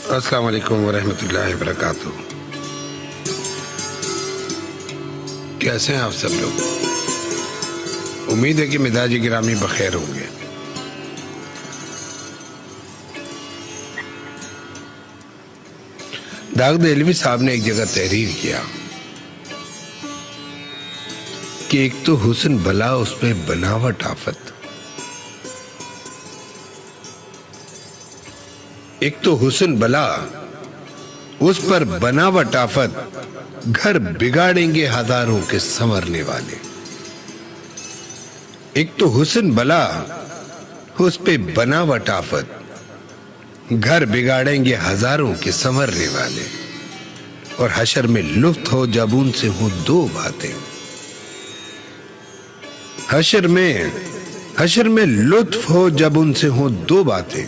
अस्सलाम वालेकुम वरहमतुल्लाहि वबरकातुहू। कैसे हैं आप सब लोग? उम्मीद है कि मिजाज गिरामी बखैर होंगे। दाग देलवी साहब ने एक जगह तहरीर किया कि एक तो हुस्न भला उसमें बनावट आफत, एक तो हुस्न भला उस पर बनावट आफत, घर बिगाड़ेंगे हजारों के संवरने वाले। एक तो हुस्न भला उस पे बनावट आफत, घर बिगाड़ेंगे हजारों के संवरने वाले। और हशर में लुफ्त हो जब उनसे हो दो बातें, हशर में लुत्फ हो जब उनसे हो दो बातें।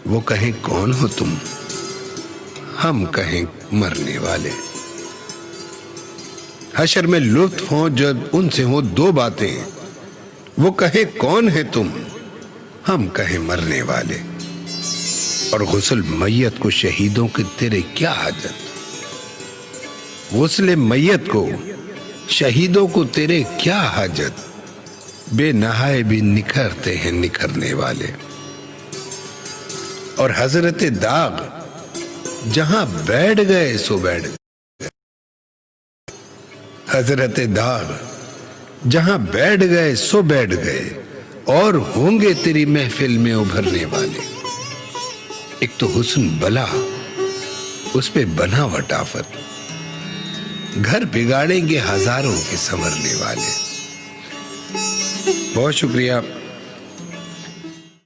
वो कहें कौन हो तुम, हम कहें मरने वाले। हशर में लुत्फ हो जब उनसे हो दो बातें, वो कहें कौन है तुम, हम कहें मरने वाले। और गुस्ल मैयत को शहीदों के तेरे क्या हाजत, गुस्ल मैयत को शहीदों को तेरे क्या हाजत। बेनहाए भी निखरते हैं निखरने वाले। और हजरत दाग जहां बैठ गए सो बैठ गए, हजरत दाग जहां बैठ गए सो बैठ गए। और होंगे तेरी महफिल में उभरने वाले। एक तो हुस्न भला उस पे बनावट आफत, घर बिगाड़ेंगे हजारों के संवरने वाले। बहुत शुक्रिया।